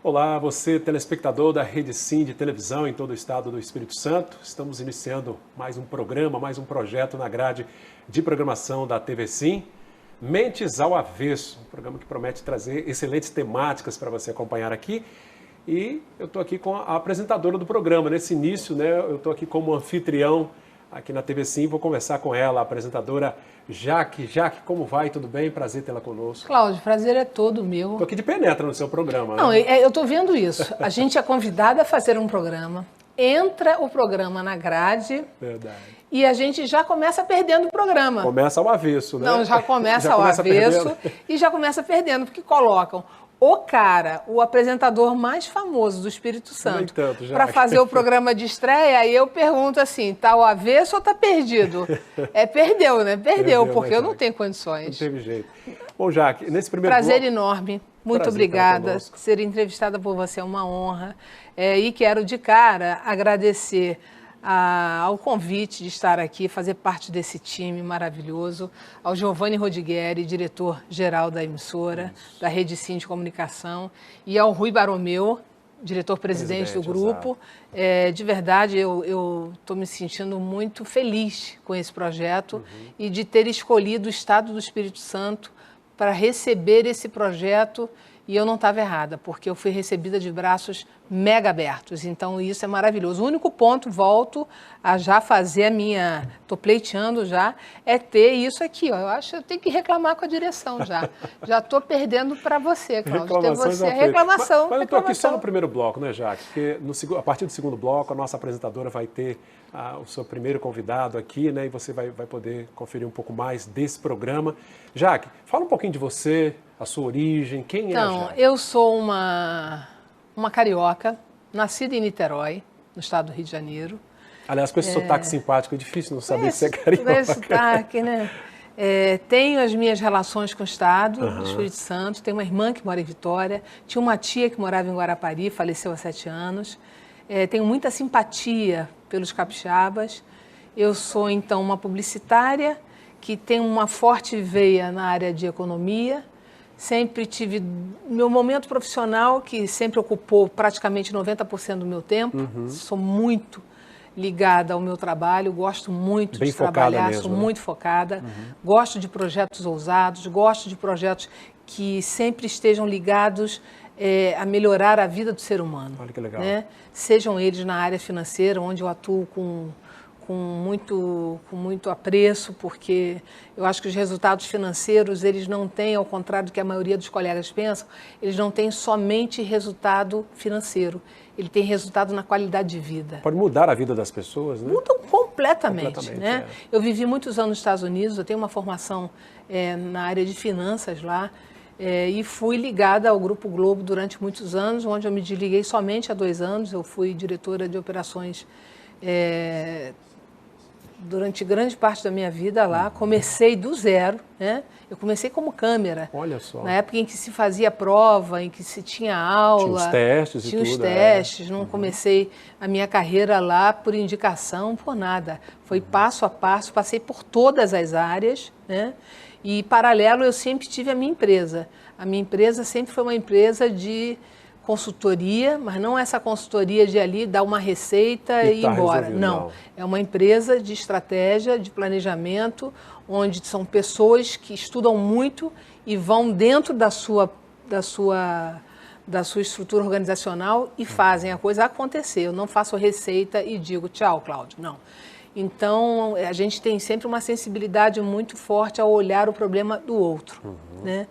Olá, você telespectador da Rede Sim de televisão em todo o estado do Espírito Santo. Estamos iniciando mais um programa, mais um projeto na grade de programação da TV Sim. Mentes ao Avesso, um programa que promete trazer excelentes temáticas para você acompanhar aqui. E eu estou aqui com a apresentadora do programa. Nesse início, eu estou aqui como anfitrião aqui na TV Sim. Vou conversar com ela, a apresentadora Jaque. Jaque, como vai? Tudo bem? Prazer tê-la conosco. Cláudio, prazer é todo meu. Estou aqui de penetra no seu programa. Não, né? eu estou vendo isso. A gente é convidada a fazer um programa, entra o programa na grade. Verdade. E a gente já começa perdendo o programa. Começa ao avesso, né? Não, já começa ao avesso e já começa perdendo, porque colocam o cara, o apresentador mais famoso do Espírito Santo, para fazer o programa de estreia, aí eu pergunto assim, tá ao avesso ou tá perdido? Perdeu, né? Perdeu, porque eu não tenho condições. Não teve jeito. Bom, Jaque, nesse primeiro Prazer bloco... enorme. Muito obrigada. Ser entrevistada por você é uma honra. E quero, de cara, agradecer ao convite de estar aqui, fazer parte desse time maravilhoso, ao Giovanni Rodigueri, diretor-geral da emissora, da Rede Sim de Comunicação, e ao Rui Baromeu, diretor-presidente do grupo. De verdade, eu estou me sentindo muito feliz com esse projeto e de ter escolhido o Estado do Espírito Santo para receber esse projeto. E eu não estava errada, porque eu fui recebida de braços mega abertos. Então, isso é maravilhoso. O único ponto, volto a já fazer a minha... Estou pleiteando já, é ter isso aqui. Ó. Eu acho que eu tenho que reclamar com a direção já. Já estou perdendo para você, Cláudio. Ter você reclamação. Mas eu estou aqui só no primeiro bloco, né, Jaque? Porque a partir do segundo bloco, a nossa apresentadora vai ter o seu primeiro convidado aqui, né? E você vai poder conferir um pouco mais desse programa. Jaque, fala um pouquinho de você, a sua origem, quem é a Jaque? Então, eu sou uma carioca, nascida em Niterói, no estado do Rio de Janeiro. Aliás, com esse sotaque simpático, é difícil não saber se é carioca. Esse sotaque, né? Tenho as minhas relações com o estado do Espírito Santo, tenho uma irmã que mora em Vitória, tinha uma tia que morava em Guarapari, faleceu há 7 anos. Tenho muita simpatia pelos capixabas. Eu sou, então, uma publicitária que tem uma forte veia na área de economia. Sempre tive meu momento profissional, que sempre ocupou praticamente 90% do meu tempo. Sou muito ligada ao meu trabalho, gosto muito de trabalhar, sou muito focada. Gosto de projetos ousados, gosto de projetos que sempre estejam ligados a melhorar a vida do ser humano. Olha que legal. Né? Sejam eles na área financeira, onde eu atuo com muito apreço, porque eu acho que os resultados financeiros, eles não têm, ao contrário do que a maioria dos colegas pensam, eles não têm somente resultado financeiro, ele tem resultado na qualidade de vida. Pode mudar a vida das pessoas, né? Mudam completamente, né? Eu vivi muitos anos nos Estados Unidos, eu tenho uma formação na área de finanças lá, e fui ligada ao Grupo Globo durante muitos anos, onde eu me desliguei somente há 2 anos, eu fui diretora de operações durante grande parte da minha vida lá, comecei do zero, né? Eu comecei como câmera. Olha só. Na época em que se fazia prova, em que se tinha aula. Tinha os testes e tudo. Tinha os testes, não comecei a minha carreira lá por indicação, por nada. Foi passo a passo, passei por todas as áreas, né? E, paralelo, eu sempre tive a minha empresa. A minha empresa sempre foi uma empresa de consultoria, mas não essa consultoria de ali dar uma receita e ir embora. Não, é uma empresa de estratégia, de planejamento, onde são pessoas que estudam muito e vão dentro da sua estrutura organizacional e fazem a coisa acontecer. Eu não faço receita e digo tchau, Cláudio, não. Então, a gente tem sempre uma sensibilidade muito forte ao olhar o problema do outro, né?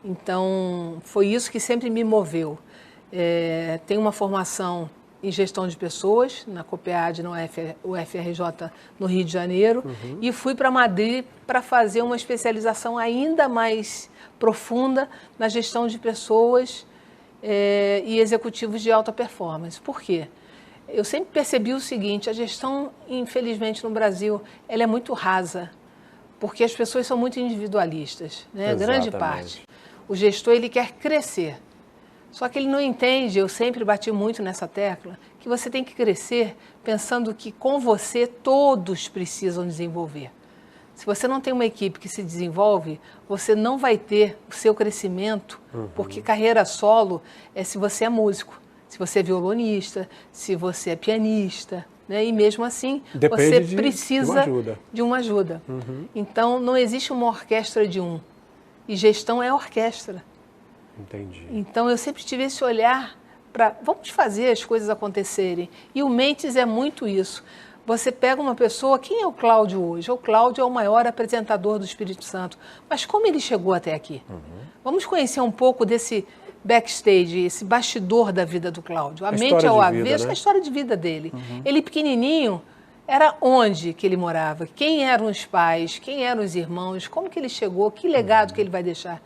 Então, foi isso que sempre me moveu. Tenho uma formação em gestão de pessoas, na COPEAD, na UFRJ, no Rio de Janeiro, e fui para Madrid para fazer uma especialização ainda mais profunda na gestão de pessoas e executivos de alta performance. Por quê? Eu sempre percebi o seguinte, a gestão, infelizmente, no Brasil, ela é muito rasa, porque as pessoas são muito individualistas, né? Grande parte. O gestor, ele quer crescer. Só que ele não entende, eu sempre bati muito nessa tecla, que você tem que crescer pensando que com você todos precisam desenvolver. Se você não tem uma equipe que se desenvolve, você não vai ter o seu crescimento, porque carreira solo é se você é músico, se você é violonista, se você é pianista, né? E mesmo assim, você precisa de uma ajuda. Então, não existe uma orquestra de um, e gestão é orquestra. Entendi. Então, eu sempre tive esse olhar para, vamos fazer as coisas acontecerem. E o Mentes é muito isso. Você pega uma pessoa, quem é o Cláudio hoje? O Cláudio é o maior apresentador do Espírito Santo. Mas como ele chegou até aqui? Vamos conhecer um pouco desse backstage, esse bastidor da vida do Cláudio. A mente ao avesso, né? A história de vida dele. Ele pequenininho, era onde que ele morava? Quem eram os pais? Quem eram os irmãos? Como que ele chegou? Que legado que ele vai deixar?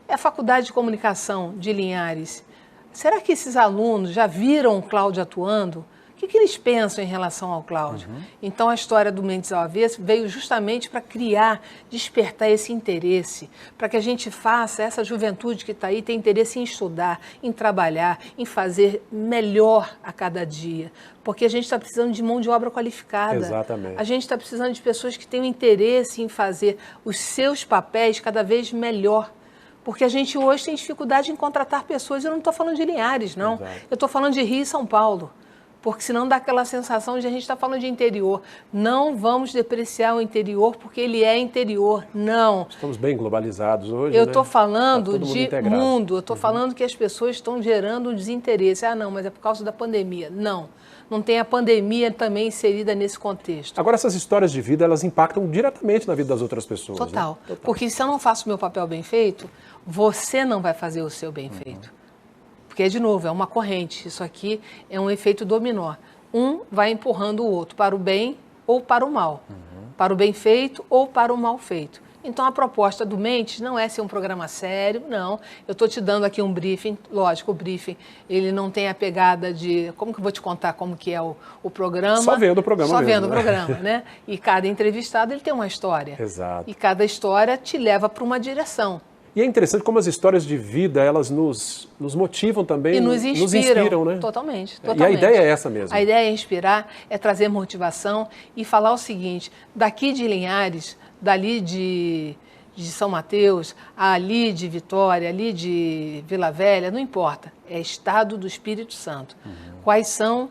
É a Faculdade de Comunicação de Linhares. Será que esses alunos já viram o Cláudio atuando? O que eles pensam em relação ao Cláudio? Então, a história do Mentes ao Avesso veio justamente para criar, despertar esse interesse, para que a gente faça, essa juventude que está aí, ter interesse em estudar, em trabalhar, em fazer melhor a cada dia. Porque a gente está precisando de mão de obra qualificada. Exatamente. A gente está precisando de pessoas que tenham interesse em fazer os seus papéis cada vez melhor. Porque a gente hoje tem dificuldade em contratar pessoas, eu não estou falando de Linhares, não. Exato. Eu estou falando de Rio e São Paulo. Porque senão dá aquela sensação de a gente estar falando de interior. Não vamos depreciar o interior porque ele é interior, não. Estamos bem globalizados hoje, Eu estou falando de mundo, eu estou falando que as pessoas estão gerando um desinteresse. Ah, não, mas é por causa da pandemia. Não, não tem a pandemia também inserida nesse contexto. Agora, essas histórias de vida, elas impactam diretamente na vida das outras pessoas. Total. Né? Total. Porque se eu não faço o meu papel bem feito, você não vai fazer o seu bem feito. Porque, de novo, é uma corrente. Isso aqui é um efeito dominó. Um vai empurrando o outro para o bem ou para o mal. Para o bem feito ou para o mal feito. Então, a proposta do Mentes não é ser um programa sério, não. Eu estou te dando aqui um briefing. Lógico, o briefing, ele não tem a pegada de... Como que eu vou te contar como que é o programa? Só vendo o programa Só mesmo, vendo o programa, né? E cada entrevistado, ele tem uma história. Exato. E cada história te leva para uma direção. E é interessante como as histórias de vida, elas nos motivam também. E nos inspiram, né? Totalmente. E a ideia é essa mesmo. A ideia é inspirar, é trazer motivação e falar o seguinte, daqui de Linhares, dali de São Mateus, ali de Vitória, ali de Vila Velha, não importa, é estado do Espírito Santo. Quais são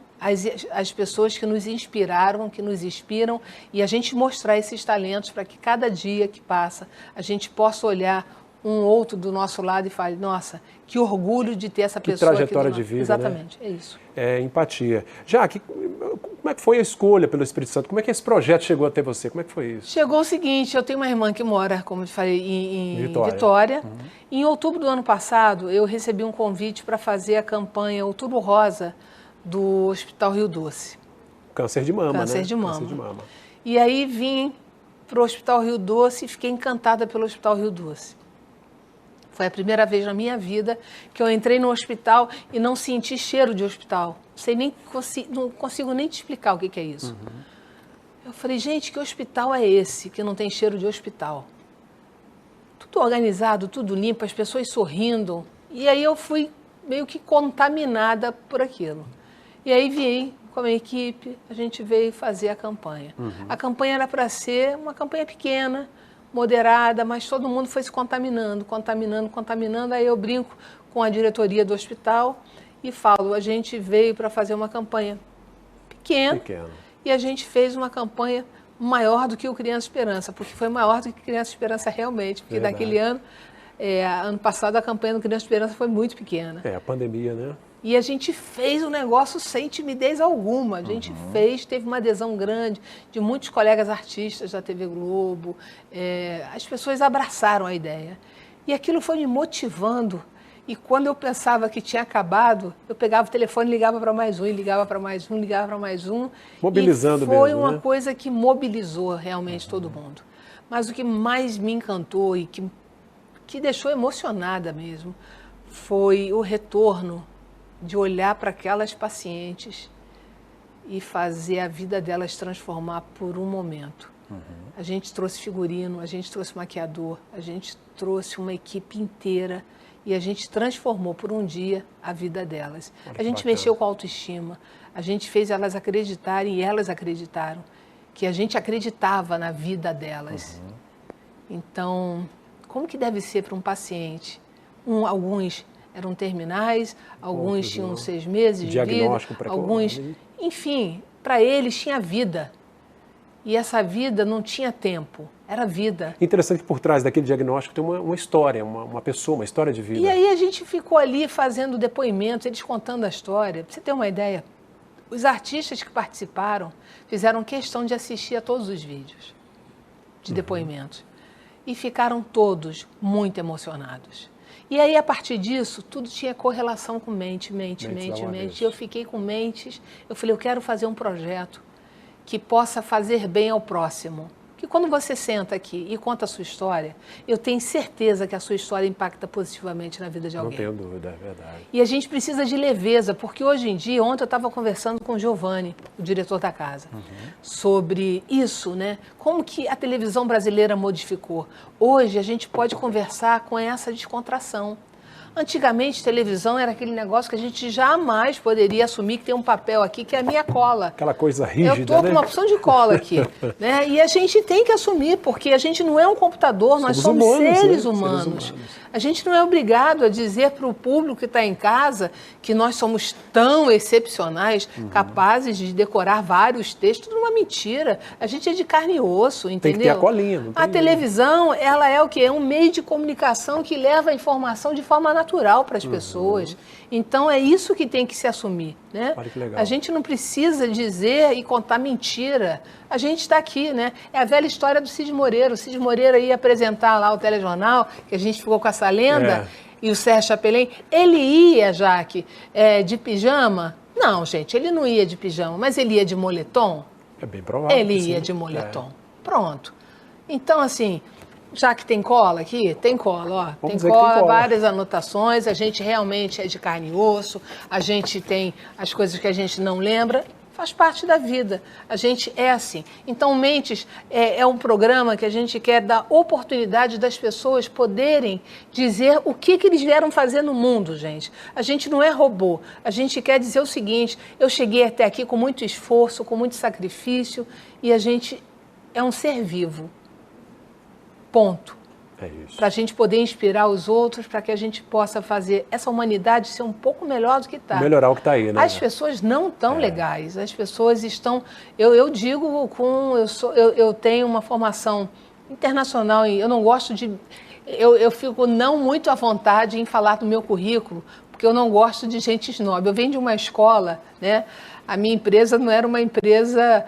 as pessoas que nos inspiraram, que nos inspiram, e a gente mostrar esses talentos para que cada dia que passa a gente possa olhar um outro do nosso lado e fale, nossa, que orgulho de ter essa pessoa aqui. Que trajetória de vida, Exatamente, né? É isso. É empatia. Jaque, como é que foi a escolha pelo Espírito Santo? Como é que esse projeto chegou até você? Como é que foi isso? Chegou o seguinte, eu tenho uma irmã que mora, como eu te falei, em Vitória. Em outubro do ano passado, eu recebi um convite para fazer a campanha Outubro Rosa do Hospital Rio Doce. Câncer de mama, Câncer né? de mama. Câncer de mama. E aí vim para o Hospital Rio Doce e fiquei encantada pelo Hospital Rio Doce. Foi a primeira vez na minha vida que eu entrei no hospital e não senti cheiro de hospital. Não consigo nem te explicar o que é isso. Eu falei, gente, que hospital é esse que não tem cheiro de hospital? Tudo organizado, tudo limpo, as pessoas sorrindo. E aí eu fui meio que contaminada por aquilo. E aí vim com a minha equipe, a gente veio fazer a campanha. A campanha era para ser uma campanha pequena, moderada, mas todo mundo foi se contaminando. Aí eu brinco com a diretoria do hospital e falo, a gente veio para fazer uma campanha pequena e a gente fez uma campanha maior do que o Criança Esperança, porque foi maior do que Criança Esperança realmente, porque naquele ano passado a campanha do Criança Esperança foi muito pequena. A pandemia, né? E a gente fez o negócio sem timidez alguma. A gente teve uma adesão grande de muitos colegas artistas da TV Globo. As pessoas abraçaram a ideia. E aquilo foi me motivando. E quando eu pensava que tinha acabado, eu pegava o telefone e ligava para mais um, e ligava para mais um, ligava para mais um. Mobilizando mesmo, Foi uma coisa que mobilizou realmente todo mundo. Mas o que mais me encantou e que deixou emocionada mesmo foi o retorno de olhar para aquelas pacientes e fazer a vida delas transformar por um momento. A gente trouxe figurino, a gente trouxe maquiador, a gente trouxe uma equipe inteira e a gente transformou por um dia a vida delas. A gente mexeu com a autoestima, a gente fez elas acreditarem e elas acreditaram. que a gente acreditava na vida delas. Então, como que deve ser para um paciente? Alguns eram terminais, alguns Outros tinham não. 6 meses de vida, Diagnóstico precoce. alguns... Enfim, para eles tinha vida. E essa vida não tinha tempo, era vida. Interessante que por trás daquele diagnóstico tem uma história, uma pessoa, uma história de vida. E aí a gente ficou ali fazendo depoimentos, eles contando a história. Para você ter uma ideia, os artistas que participaram fizeram questão de assistir a todos os vídeos de depoimentos. E ficaram todos muito emocionados. E aí, a partir disso, tudo tinha correlação com mente. E eu fiquei com mentes. Eu falei, eu quero fazer um projeto que possa fazer bem ao próximo. Que quando você senta aqui e conta a sua história, eu tenho certeza que a sua história impacta positivamente na vida de alguém. Não tenho dúvida, é verdade. E a gente precisa de leveza, porque hoje em dia, ontem eu estava conversando com o Giovanni, o diretor da casa, sobre isso, né? Como que a televisão brasileira modificou. Hoje a gente pode conversar com essa descontração. Antigamente, televisão era aquele negócio que a gente jamais poderia assumir que tem um papel aqui, que é a minha cola. Aquela coisa rígida, Eu estou né? com uma opção de cola aqui. Né? E a gente tem que assumir, porque a gente não é um computador, nós somos humanos, seres né? humanos. Seres humanos. A gente não é obrigado a dizer para o público que está em casa que nós somos tão excepcionais, capazes de decorar vários textos. Tudo uma mentira. A gente é de carne e osso, entendeu? Tem que ter a colinha. Não tem A televisão, ela é o quê? É um meio de comunicação que leva a informação de forma natural para as pessoas. Então, é isso que tem que se assumir, né? Olha que legal. A gente não precisa dizer e contar mentira. A gente está aqui, né? É a velha história do Cid Moreira. O Cid Moreira ia apresentar lá o telejornal, que a gente ficou com essa lenda, e o Sérgio Chapelin. Ele ia, Jaque, de pijama? Não, gente, ele não ia de pijama, mas ele ia de moletom? É bem provável. Ele que ia sim. de moletom. Pronto. Então, assim, já que tem cola aqui, tem cola, ó. Vamos Tem dizer que tem cola, cola. várias anotações, a gente realmente é de carne e osso, a gente tem as coisas que a gente não lembra, faz parte da vida. A gente é assim. Então, Mentes é um programa que a gente quer dar oportunidade das pessoas poderem dizer o que eles vieram fazer no mundo, gente. A gente não é robô. A gente quer dizer o seguinte, eu cheguei até aqui com muito esforço, com muito sacrifício, e a gente é um ser vivo. Ponto. É isso. Para a gente poder inspirar os outros, para que a gente possa fazer essa humanidade ser um pouco melhor do que está. Melhorar o que está aí, né? As pessoas não estão legais, as pessoas estão... Eu digo, eu tenho uma formação internacional, e eu não gosto de... Eu fico não muito à vontade em falar do meu currículo, porque eu não gosto de gente snob. Eu venho de uma escola, né? A minha empresa não era uma empresa...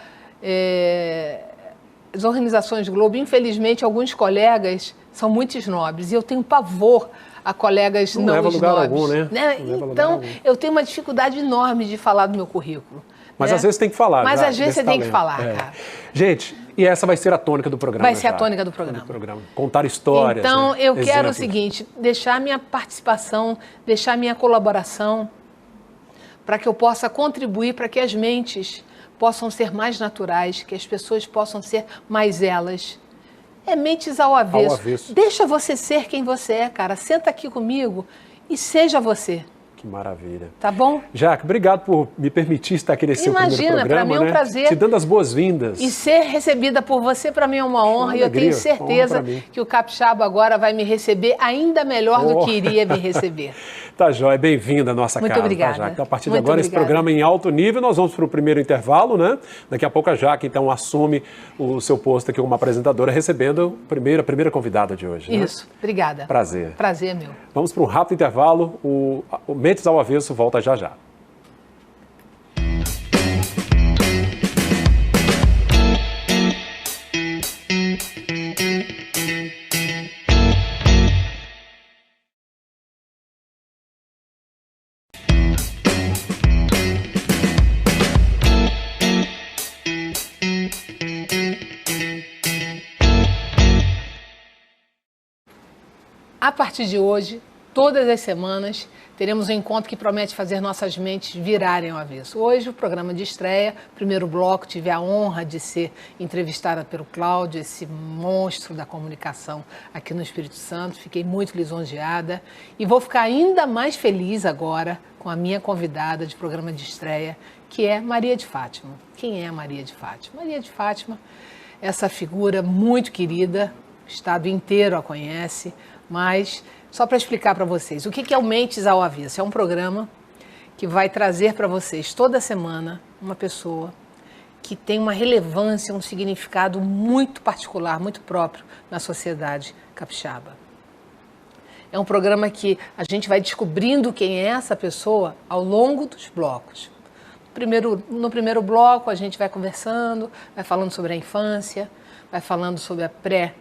As organizações Globo, infelizmente, alguns colegas são muito snobs, e eu tenho pavor a colegas não leva snobs. lugar algum, né? Então, eu tenho uma dificuldade enorme de falar do meu currículo. Mas né? às vezes tem que falar. Mas já, às vezes desse você tem que talento. falar, cara. Gente, e essa vai ser a tônica do programa. Vai ser a já. tônica do programa. Contar histórias. Então, né? eu quero o Exemplos. seguinte, deixar minha participação, deixar minha colaboração, para que eu possa contribuir para que as mentes possam ser mais naturais, que as pessoas possam ser mais elas. É mentes ao avesso. Ao avesso. Deixa você ser quem você é, cara. Senta aqui comigo e seja você. Que maravilha. Tá bom? Jaque, obrigado por me permitir estar aqui nesse seu primeiro Imagina, programa. para mim é um né? prazer. Te dando as boas-vindas. E ser recebida por você, para mim, é uma honra. E eu tenho alegria, certeza honra pra mim. que o Capixaba agora vai me receber ainda melhor do Oh. que iria me receber. Tá joia, bem-vinda à nossa Muito casa. obrigada. Tá, Jaque? Então, a partir de Muito agora, esse obrigada. programa em alto nível, nós vamos para o primeiro intervalo, né? Daqui a pouco a Jaque, então, assume o seu posto aqui como apresentadora, recebendo a primeira convidada de hoje. Né? Isso, obrigada. Prazer. Prazer é meu. Vamos para um rápido intervalo. O Mentes ao Avesso volta já já. A partir de hoje, todas as semanas, teremos um encontro que promete fazer nossas mentes virarem ao avesso. Hoje, o programa de estreia, primeiro bloco, tive a honra de ser entrevistada pelo Cláudio, esse monstro da comunicação aqui no Espírito Santo. Fiquei muito lisonjeada e vou ficar ainda mais feliz agora com a minha convidada de programa de estreia, que é Maria de Fátima. Quem é Maria de Fátima? Maria de Fátima, essa figura muito querida, o estado inteiro a conhece, mas só para explicar para vocês, o que é o Mentes ao Avesso? É um programa que vai trazer para vocês toda semana uma pessoa que tem uma relevância, um significado muito particular, muito próprio na sociedade capixaba. É um programa que a gente vai descobrindo quem é essa pessoa ao longo dos blocos. No primeiro bloco a gente vai conversando, vai falando sobre a infância, vai falando sobre a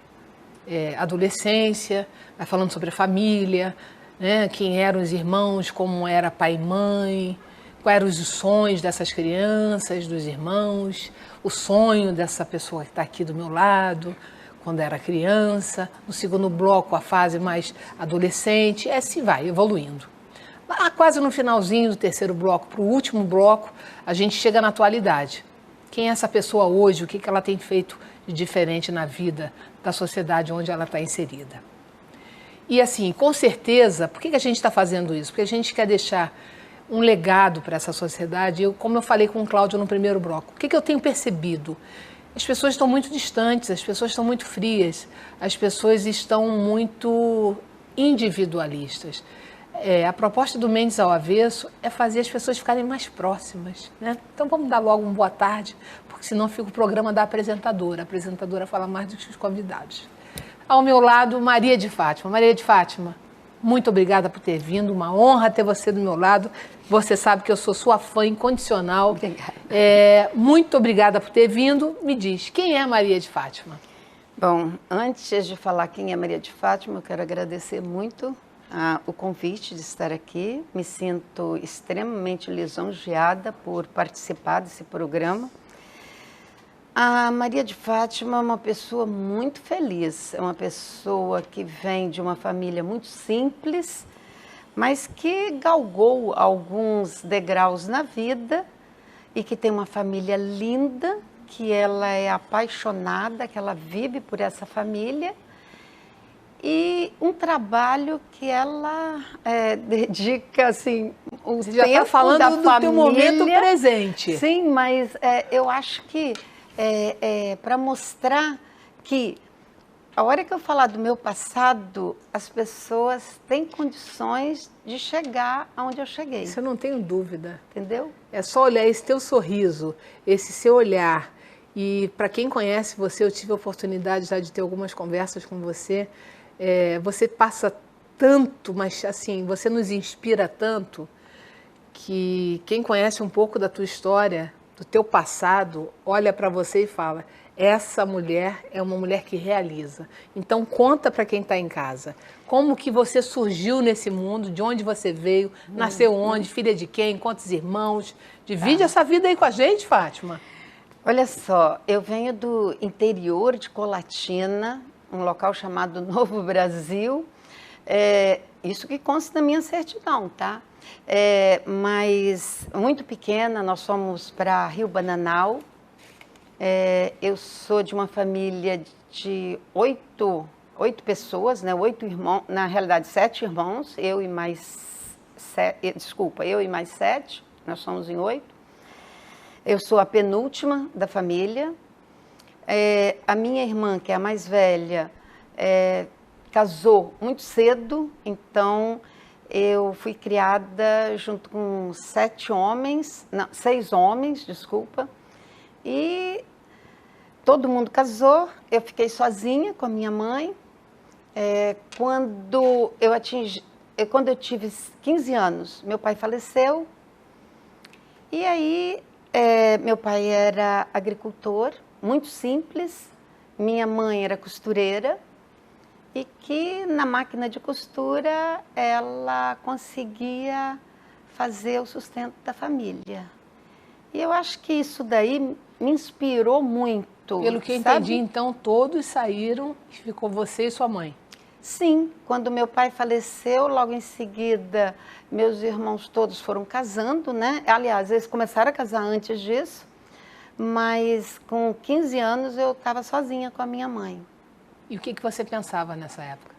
adolescência, vai falando sobre a família, né? Quem eram os irmãos, como era pai e mãe, quais eram os sonhos dessas crianças, dos irmãos, o sonho dessa pessoa que está aqui do meu lado, quando era criança. No segundo bloco, a fase mais adolescente, assim vai evoluindo. Lá quase no finalzinho do terceiro bloco, para o último bloco, a gente chega na atualidade. Quem é essa pessoa hoje, o que ela tem feito de diferente na vida da sociedade onde ela está inserida. E assim, com certeza, por que a gente está fazendo isso? Porque a gente quer deixar um legado para essa sociedade. Como eu falei com o Cláudio no primeiro bloco, o que eu tenho percebido? As pessoas estão muito distantes, as pessoas estão muito frias, as pessoas estão muito individualistas. A proposta do Mentes ao Avesso é fazer as pessoas ficarem mais próximas, né? Então vamos dar logo uma boa tarde, porque senão fica o programa da apresentadora. A apresentadora fala mais do que os convidados. Ao meu lado, Maria de Fátima. Maria de Fátima, muito obrigada por ter vindo, uma honra ter você do meu lado. Você sabe que eu sou sua fã incondicional. Obrigada. Muito obrigada por ter vindo. Me diz, quem é Maria de Fátima? Bom, antes de falar quem é Maria de Fátima, eu quero agradecer muito o convite de estar aqui. Me sinto extremamente lisonjeada por participar desse programa. A Maria de Fátima é uma pessoa muito feliz, é uma pessoa que vem de uma família muito simples, mas que galgou alguns degraus na vida e que tem uma família linda, que ela é apaixonada, que ela vive por essa família, e um trabalho que ela dedica, assim, o Você já está tempo falando da do família. teu momento presente. Sim, mas eu acho que para mostrar que a hora que eu falar do meu passado, as pessoas têm condições de chegar aonde eu cheguei. Isso eu não tenho dúvida. Entendeu? É só olhar esse teu sorriso, esse seu olhar. E para quem conhece você, eu tive a oportunidade já de ter algumas conversas com você. Você passa tanto, mas assim, você nos inspira tanto que quem conhece um pouco da tua história, do teu passado, olha para você e fala: essa mulher é uma mulher que realiza. Então conta para quem está em casa, como que você surgiu nesse mundo, de onde você veio, nasceu onde, filha de quem, quantos irmãos. Divide essa vida aí com a gente, Fátima. Olha só, eu venho do interior de Colatina, um local chamado Novo Brasil. Isso que consta na minha certidão, tá? Mas muito pequena, nós fomos para Rio Bananal. Eu sou de uma família de oito pessoas, né? 8 irmãos, na realidade 7 irmãos, eu e mais 7, nós somos em 8. Eu sou a penúltima da família. A minha irmã, que é a mais velha, casou muito cedo, então eu fui criada junto com 6 homens, desculpa, e todo mundo casou, eu fiquei sozinha com a minha mãe. Quando eu tive 15 anos, meu pai faleceu, e aí meu pai era agricultor, muito simples, minha mãe era costureira, e que na máquina de costura ela conseguia fazer o sustento da família. E eu acho que isso daí me inspirou muito. Pelo que eu sabe? entendi, então, todos saíram e ficou você e sua mãe. Sim, quando meu pai faleceu, logo em seguida, meus irmãos todos foram casando, né? Aliás, eles começaram a casar antes disso, mas com 15 anos eu estava sozinha com a minha mãe. E o que você pensava nessa época?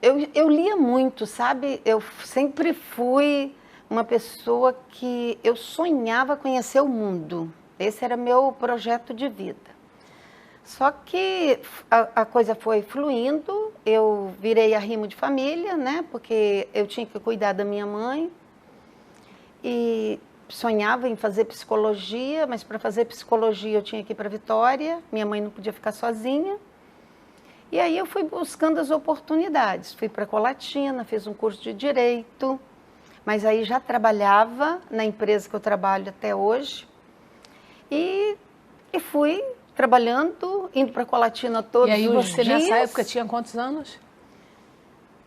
Eu lia muito, sabe? Eu sempre fui uma pessoa que eu sonhava conhecer o mundo. Esse era meu projeto de vida. Só que a coisa foi fluindo, eu virei arrimo de família, né? Porque eu tinha que cuidar da minha mãe e sonhava em fazer psicologia, mas para fazer psicologia eu tinha que ir para Vitória, minha mãe não podia ficar sozinha. E aí eu fui buscando as oportunidades, fui para Colatina, fiz um curso de Direito, mas aí já trabalhava na empresa que eu trabalho até hoje e fui trabalhando, indo para Colatina todos os dias. E aí você nessa época tinha quantos anos?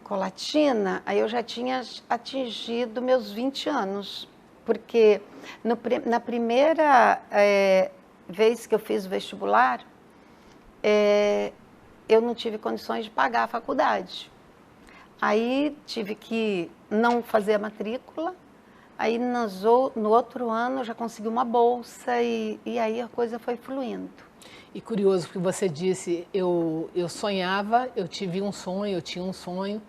Colatina, aí eu já tinha atingido meus 20 anos, porque na primeira vez que eu fiz o vestibular, eu não tive condições de pagar a faculdade. Aí tive que não fazer a matrícula, aí no outro ano eu já consegui uma bolsa e aí a coisa foi fluindo. E curioso, porque você disse, eu sonhava, eu tive um sonho, eu tinha um sonho.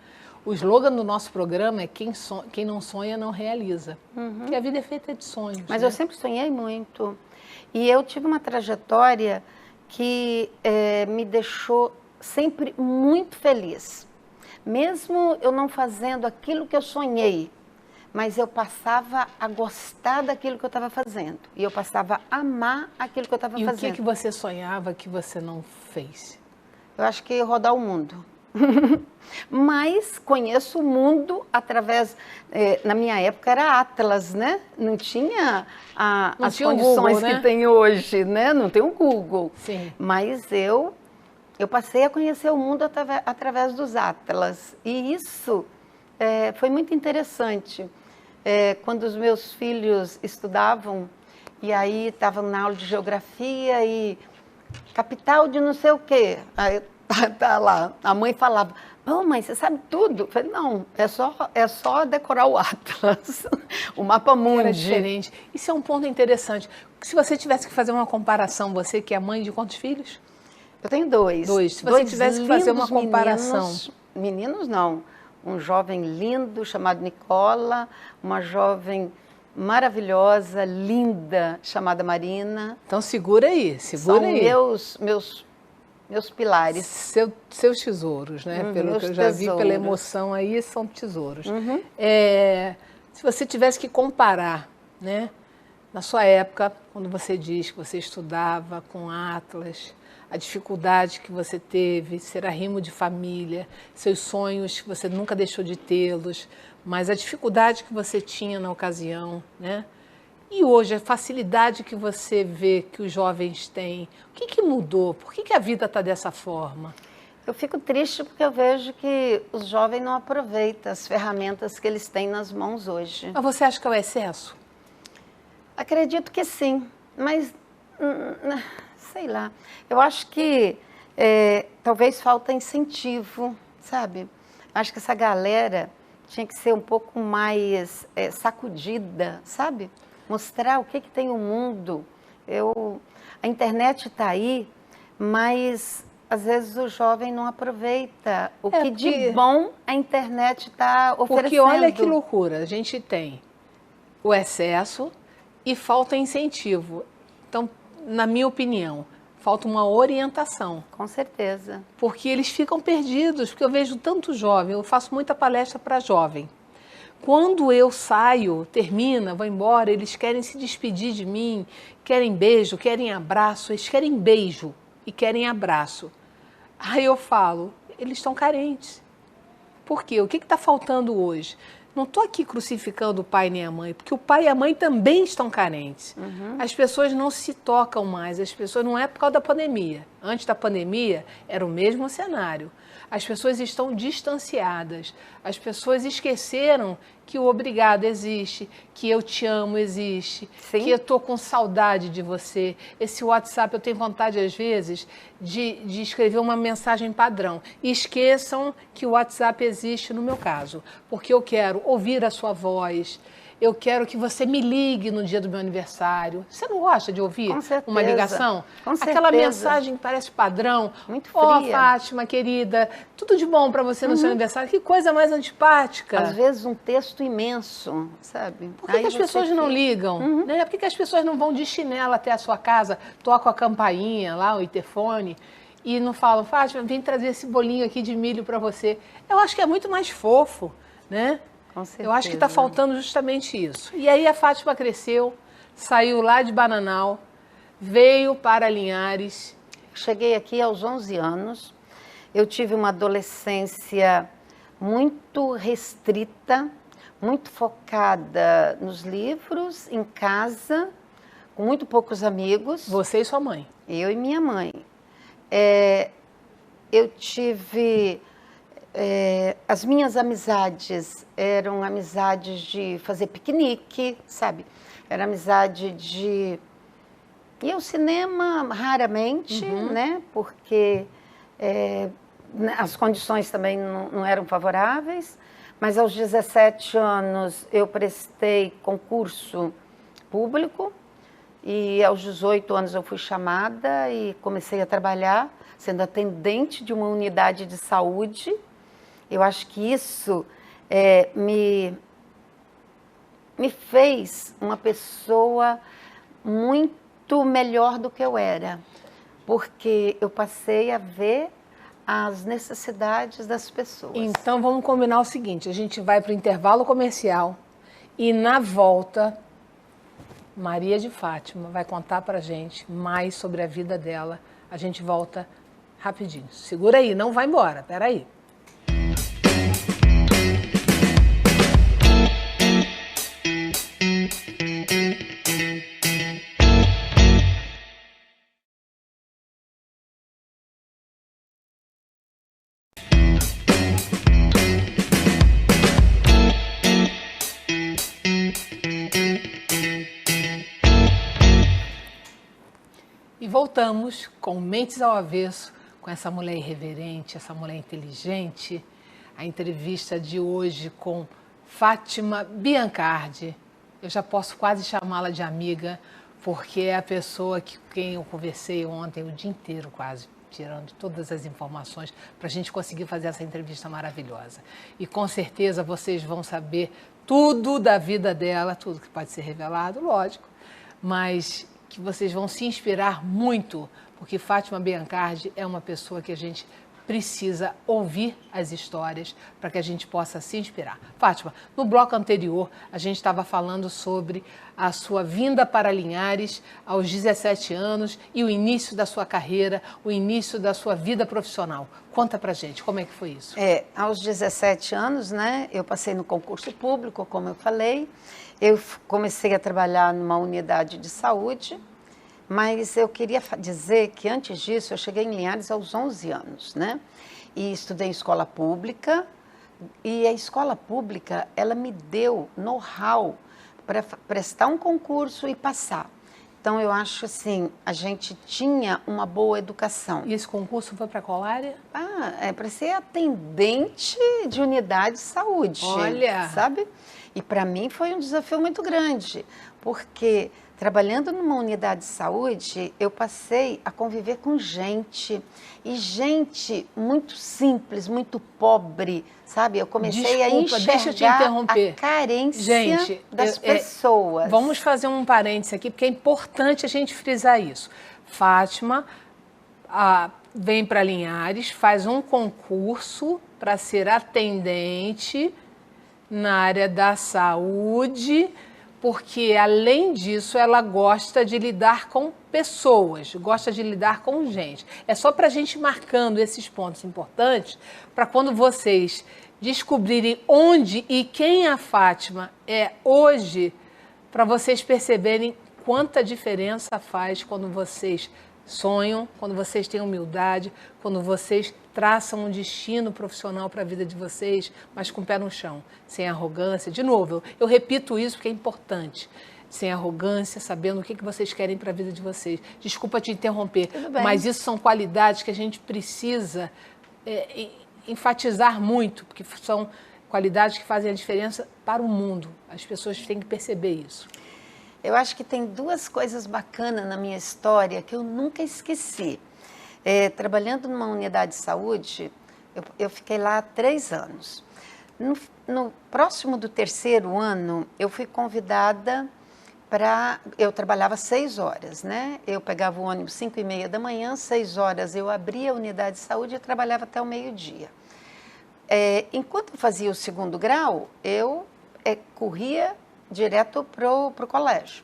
O slogan do nosso programa é quem não sonha não realiza. Porque a vida é feita de sonhos. Mas né? eu sempre sonhei muito. E eu tive uma trajetória que me deixou sempre muito feliz. Mesmo eu não fazendo aquilo que eu sonhei, mas eu passava a gostar daquilo que eu estava fazendo. E eu passava a amar aquilo que eu estava fazendo. E o que você sonhava que você não fez? Eu acho que rodar o mundo. Mas conheço o mundo através... na minha época era Atlas, né? Não tinha as condições Google, né? que tem hoje, né? Não tem o Google. Sim. Mas eu passei a conhecer o mundo através dos Atlas. E isso foi muito interessante. Quando os meus filhos estudavam, e aí estavam na aula de geografia e capital de não sei o quê. Aí tá lá, a mãe falava, "Pô, mãe, você sabe tudo?" Eu falei, não, é só decorar o Atlas, o mapa mundi. Era diferente. Isso é um ponto interessante. Se você tivesse que fazer uma comparação, você que é mãe de quantos filhos? Eu tenho dois. Se você tivesse que fazer uma comparação. Meninos não. Um jovem lindo chamado Nicola, uma jovem maravilhosa, linda, chamada Marina. Então segura aí, segura aí. São meus pilares. Seus tesouros, né? Pelo que eu já vi, pela emoção aí, são tesouros. Se você tivesse que comparar, né? Na sua época, quando você diz que você estudava com Atlas, a dificuldade que você teve, ser arrimo de família, seus sonhos que você nunca deixou de tê-los, mas a dificuldade que você tinha na ocasião, né? E hoje, a facilidade que você vê que os jovens têm, o que mudou? Por que a vida está dessa forma? Eu fico triste porque eu vejo que os jovens não aproveitam as ferramentas que eles têm nas mãos hoje. Mas você acha que é o excesso? Acredito que sim, mas sei lá. Eu acho que talvez falta incentivo, sabe? Acho que essa galera tinha que ser um pouco mais sacudida, sabe? Mostrar o que tem o mundo. A internet está aí, mas às vezes o jovem não aproveita o que de bom a internet está oferecendo. Porque olha que loucura, a gente tem o excesso e falta incentivo. Então, na minha opinião, falta uma orientação. Com certeza. Porque eles ficam perdidos, porque eu vejo tanto jovem, eu faço muita palestra para jovem. Quando eu saio, termina, vou embora, eles querem se despedir de mim, querem beijo, querem abraço, eles querem beijo e querem abraço. Aí eu falo, eles estão carentes. Por quê? O que está faltando hoje? Não estou aqui crucificando o pai nem a mãe, porque o pai e a mãe também estão carentes. As pessoas não se tocam mais, as pessoas não é por causa da pandemia. Antes da pandemia, era o mesmo cenário. As pessoas estão distanciadas, as pessoas esqueceram que o obrigado existe, que eu te amo existe, Sim. que eu estou com saudade de você. Esse WhatsApp, eu tenho vontade, às vezes, de escrever uma mensagem padrão. Esqueçam que o WhatsApp existe no meu caso, porque eu quero ouvir a sua voz, eu quero que você me ligue no dia do meu aniversário. Você não gosta de ouvir uma ligação? Com certeza. Aquela mensagem que parece padrão. Muito fria. Ó, Fátima, querida, tudo de bom para você no seu aniversário. Que coisa mais antipática. Às vezes um texto imenso, sabe? Por que as pessoas não ligam? Né? Por que as pessoas não vão de chinelo até a sua casa, tocam a campainha lá, o interfone, e não falam, Fátima, vem trazer esse bolinho aqui de milho para você? Eu acho que é muito mais fofo, né? Com certeza. Eu acho que está faltando justamente isso. E aí a Fátima cresceu, saiu lá de Bananal, veio para Linhares. Cheguei aqui aos 11 anos. Eu tive uma adolescência muito restrita, muito focada nos livros, em casa, com muito poucos amigos. Você e sua mãe. Eu e minha mãe. Eu tive... as minhas amizades eram amizades de fazer piquenique, sabe? Era amizade de ir ao cinema raramente, né? Porque as condições também não eram favoráveis. Mas aos 17 anos eu prestei concurso público e aos 18 anos eu fui chamada e comecei a trabalhar sendo atendente de uma unidade de saúde. Eu acho que isso me fez uma pessoa muito melhor do que eu era, porque eu passei a ver as necessidades das pessoas. Então vamos combinar o seguinte, a gente vai para o intervalo comercial e na volta, Maria de Fátima vai contar para a gente mais sobre a vida dela. A gente volta rapidinho. Segura aí, não vai embora, peraí. E voltamos com Mentes ao Avesso, com essa mulher irreverente, essa mulher inteligente. A entrevista de hoje com Fátima Biancardi. Eu já posso quase chamá-la de amiga, porque é a pessoa com quem eu conversei ontem o dia inteiro quase, tirando todas as informações para a gente conseguir fazer essa entrevista maravilhosa. E com certeza vocês vão saber tudo da vida dela, tudo que pode ser revelado, lógico, mas que vocês vão se inspirar muito, porque Fátima Biancardi é uma pessoa que a gente precisa ouvir as histórias para que a gente possa se inspirar. Fátima, no bloco anterior, a gente estava falando sobre a sua vinda para Linhares aos 17 anos e o início da sua carreira, o início da sua vida profissional. Conta pra gente, como é que foi isso? Aos 17 anos, né, eu passei no concurso público, como eu falei. Eu comecei a trabalhar numa unidade de saúde, mas eu queria dizer que antes disso eu cheguei em Linhares aos 11 anos, né? E estudei em escola pública, e a escola pública, ela me deu know-how para prestar um concurso e passar. Então, eu acho assim, a gente tinha uma boa educação. E esse concurso foi para qual área? Para ser atendente de unidade de saúde. Olha! Sabe? E para mim foi um desafio muito grande, porque trabalhando numa unidade de saúde, eu passei a conviver com gente, e gente muito simples, muito pobre, sabe? Eu comecei a enxergar deixa eu te interromper. A carência das pessoas. Vamos fazer um parênteses aqui, porque é importante a gente frisar isso. Fátima vem para Linhares, faz um concurso para ser atendente na área da saúde, porque, além disso, ela gosta de lidar com pessoas, gosta de lidar com gente. É só para a gente ir marcando esses pontos importantes, para quando vocês descobrirem onde e quem a Fátima é hoje, para vocês perceberem quanta diferença faz quando vocês sonham, quando vocês têm humildade, quando vocês traçam um destino profissional para a vida de vocês, mas com o pé no chão, sem arrogância. De novo, eu repito isso porque é importante. Sem arrogância, sabendo o que vocês querem para a vida de vocês. Desculpa te interromper, mas isso são qualidades que a gente precisa enfatizar muito, porque são qualidades que fazem a diferença para o mundo. As pessoas têm que perceber isso. Eu acho que tem duas coisas bacanas na minha história que eu nunca esqueci. Trabalhando numa unidade de saúde, eu fiquei lá há 3 anos. No próximo do 3º ano, eu fui convidada eu trabalhava 6 horas, né? Eu pegava o ônibus 5h30 da manhã, 6 horas eu abria a unidade de saúde e trabalhava até o meio-dia. Enquanto eu fazia o 2º grau, eu corria direto para o colégio.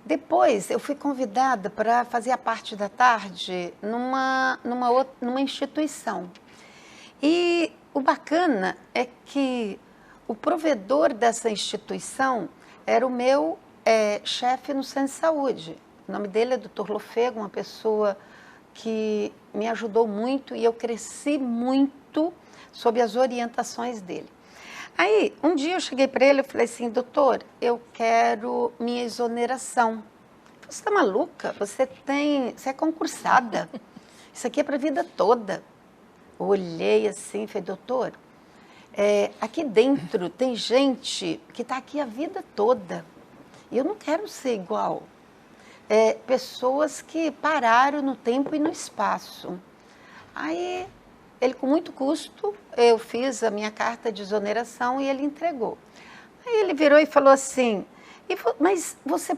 Depois, eu fui convidada para fazer a parte da tarde numa instituição. E o bacana é que o provedor dessa instituição era o meu chefe no centro de saúde. O nome dele é Dr. Lofego, uma pessoa que me ajudou muito e eu cresci muito sob as orientações dele. Aí, um dia eu cheguei para ele e falei assim, doutor, eu quero minha exoneração. Você está maluca? Você é concursada. Isso aqui é para a vida toda. Eu olhei assim e falei, doutor, aqui dentro tem gente que está aqui a vida toda. E eu não quero ser igual. Pessoas que pararam no tempo e no espaço. Aí, ele com muito custo, eu fiz a minha carta de exoneração e ele entregou. Aí ele virou e falou assim, mas você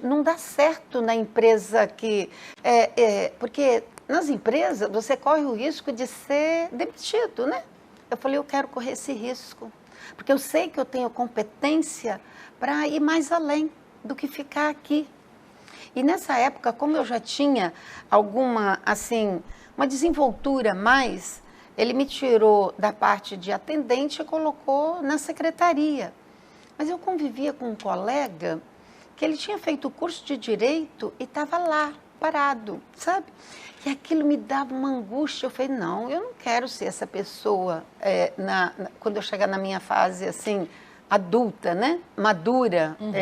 não dá certo na empresa porque nas empresas você corre o risco de ser demitido, né? Eu falei, eu quero correr esse risco, porque eu sei que eu tenho competência para ir mais além do que ficar aqui. E nessa época, como eu já tinha uma desenvoltura a mais, ele me tirou da parte de atendente e colocou na secretaria. Mas eu convivia com um colega que ele tinha feito o curso de Direito e estava lá, parado, sabe? E aquilo me dava uma angústia. Eu falei, não, eu não quero ser essa pessoa quando eu chegar na minha fase, assim, adulta, né? Madura. Uhum.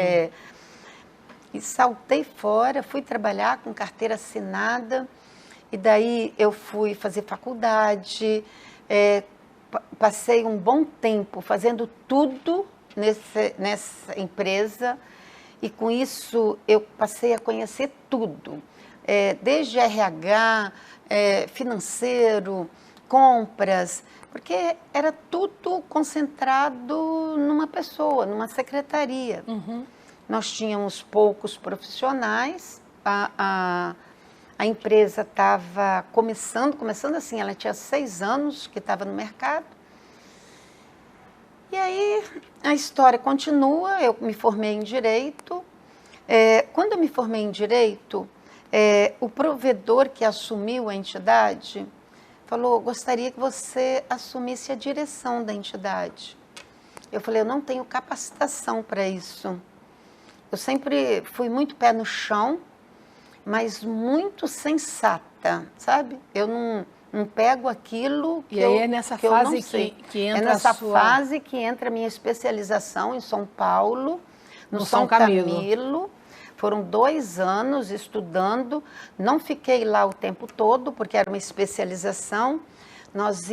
E saltei fora, fui trabalhar com carteira assinada. E daí eu fui fazer faculdade, passei um bom tempo fazendo tudo nessa empresa e com isso eu passei a conhecer tudo, desde RH, financeiro, compras, porque era tudo concentrado numa pessoa, numa secretaria. Uhum. Nós tínhamos poucos profissionais, a empresa estava começando assim, ela tinha 6 anos que estava no mercado. E aí a história continua, eu me formei em Direito. Quando eu me formei em Direito, o provedor que assumiu a entidade falou, gostaria que você assumisse a direção da entidade. Eu falei, eu não tenho capacitação para isso. Eu sempre fui muito pé no chão, mas muito sensata, sabe? Eu não pego aquilo que é nessa que fase eu não sei. que entra nessa fase que entra a minha especialização em São Paulo, no São Camilo. Foram 2 anos estudando, não fiquei lá o tempo todo, porque era uma especialização. Nós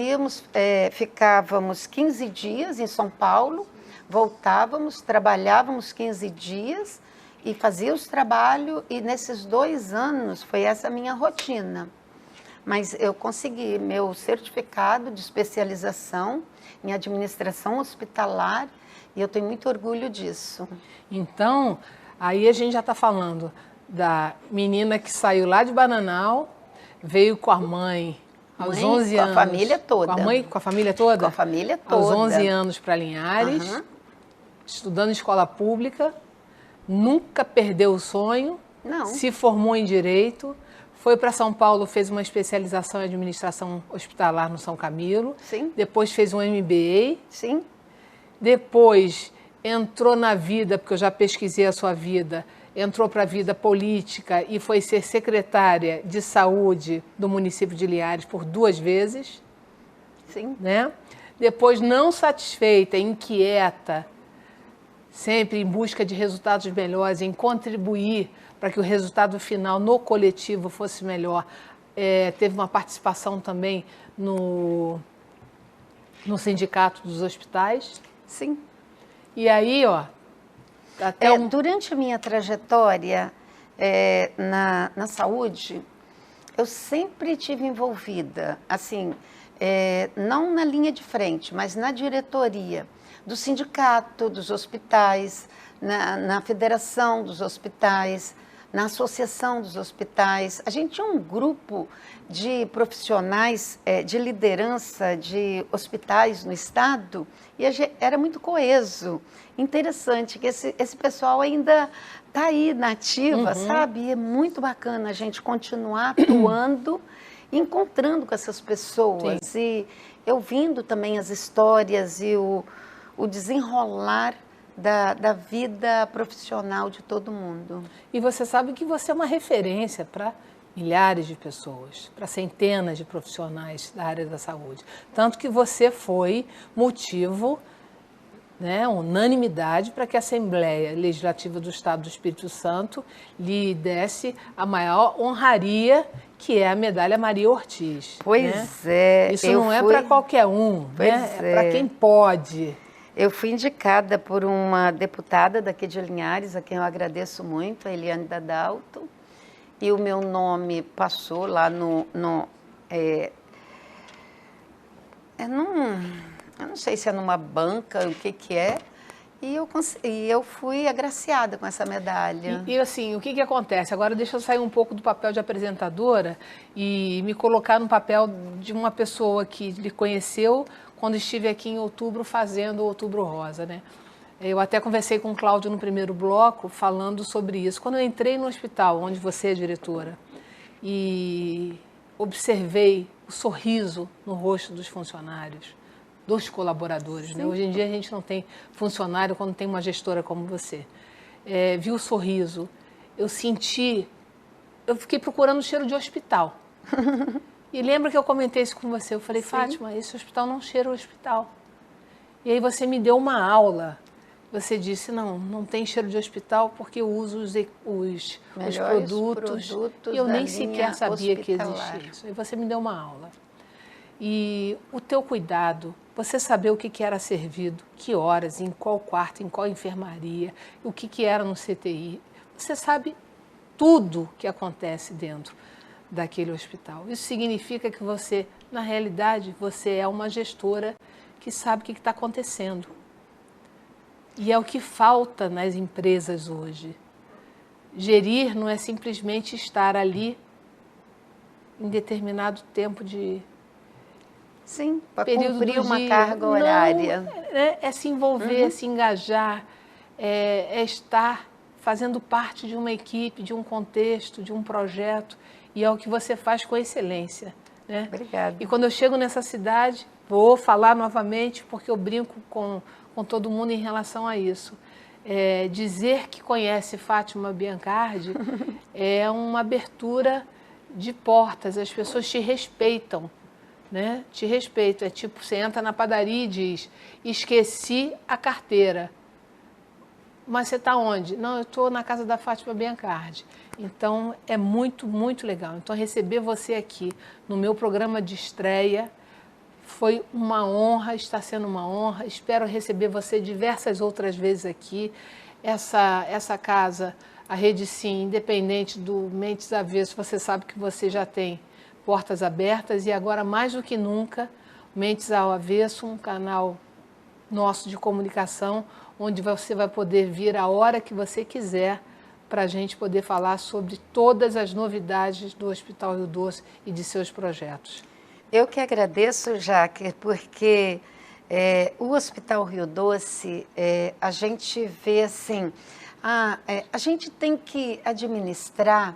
ficávamos 15 dias em São Paulo, voltávamos, trabalhávamos 15 dias, e fazia os trabalhos, e nesses 2 anos foi essa a minha rotina. Mas eu consegui meu certificado de especialização em administração hospitalar e eu tenho muito orgulho disso. Então, aí a gente já está falando da menina que saiu lá de Bananal, veio com a mãe aos 11 anos. Com a família toda. Com a mãe, com a família toda? Com a família toda. Aos 11 anos para Linhares, estudando em escola pública. Nunca perdeu o sonho, não. Se formou em Direito, foi para São Paulo, fez uma especialização em administração hospitalar no São Camilo. Sim. Depois fez um MBA. Sim. Depois entrou na vida, porque eu já pesquisei a sua vida, entrou para a vida política e foi ser secretária de saúde do município de Linhares por 2 vezes. Sim. Né? Depois, não satisfeita, inquieta, sempre em busca de resultados melhores, em contribuir para que o resultado final no coletivo fosse melhor. Teve uma participação também no sindicato dos hospitais. Sim. E aí, ó, durante a minha trajetória na saúde, eu sempre tive envolvida, assim, não na linha de frente, mas na diretoria do sindicato dos hospitais, na federação dos hospitais, na associação dos hospitais. A gente tinha um grupo de profissionais de liderança de hospitais no estado e era muito coeso. Interessante que esse pessoal ainda está aí na ativa, sabe? E é muito bacana a gente continuar atuando, encontrando com essas pessoas. Sim. E eu vindo também as histórias e o desenrolar da vida profissional de todo mundo. E você sabe que você é uma referência para milhares de pessoas, para centenas de profissionais da área da saúde. Tanto que você foi motivo, né, unanimidade para que a Assembleia Legislativa do Estado do Espírito Santo lhe desse a maior honraria, que é a medalha Maria Ortiz. Pois né? Isso não é para qualquer um, né? É para quem pode. Eu fui indicada por uma deputada daqui de Linhares, a quem eu agradeço muito, a Eliane Dadalto, e o meu nome passou lá eu não sei se é numa banca, o que é, e eu fui agraciada com essa medalha. E assim, o que acontece? Agora deixa eu sair um pouco do papel de apresentadora e me colocar no papel de uma pessoa que lhe conheceu quando estive aqui em outubro fazendo o Outubro Rosa, né? Eu até conversei com o Cláudio no primeiro bloco falando sobre isso. Quando eu entrei no hospital, onde você é diretora, e observei o sorriso no rosto dos funcionários, dos colaboradores, né? Hoje em dia a gente não tem funcionário quando tem uma gestora como você. Vi o sorriso, eu fiquei procurando o cheiro de hospital. E lembra que eu comentei isso com você? Eu falei, sim, Fátima, esse hospital não cheira o hospital. E aí você me deu uma aula. Você disse, não tem cheiro de hospital porque eu uso os produtos e eu nem sequer sabia que existia isso. E você me deu uma aula. E o teu cuidado, você saber o que era servido, que horas, em qual quarto, em qual enfermaria, o que era no CTI. Você sabe tudo que acontece dentro daquele hospital. Isso significa que você, na realidade, você é uma gestora que sabe o que está acontecendo. E é o que falta nas empresas hoje. Gerir não é simplesmente estar ali em determinado tempo de... Sim, para cumprir uma carga horária. Não, é se envolver, é se engajar, é estar fazendo parte de uma equipe, de um contexto, de um projeto. E é o que você faz com excelência. Né? Obrigada. E quando eu chego nessa cidade, vou falar novamente, porque eu brinco com todo mundo em relação a isso. Dizer que conhece Fátima Biancardi é uma abertura de portas, as pessoas te respeitam. Né? Te respeitam. É tipo, você entra na padaria e diz, esqueci a carteira. Mas você está onde? Não, eu estou na casa da Fátima Biancardi. Então, é muito, muito legal. Então, receber você aqui no meu programa de estreia foi uma honra, está sendo uma honra. Espero receber você diversas outras vezes aqui. Essa casa, a Rede Sim, independente do Mentes Avesso, você sabe que você já tem portas abertas e agora, mais do que nunca, Mentes ao Avesso, um canal nosso de comunicação, onde você vai poder vir a hora que você quiser para a gente poder falar sobre todas as novidades do Hospital Rio Doce e de seus projetos. Eu que agradeço, Jaque, porque o Hospital Rio Doce, a gente vê assim, a gente tem que administrar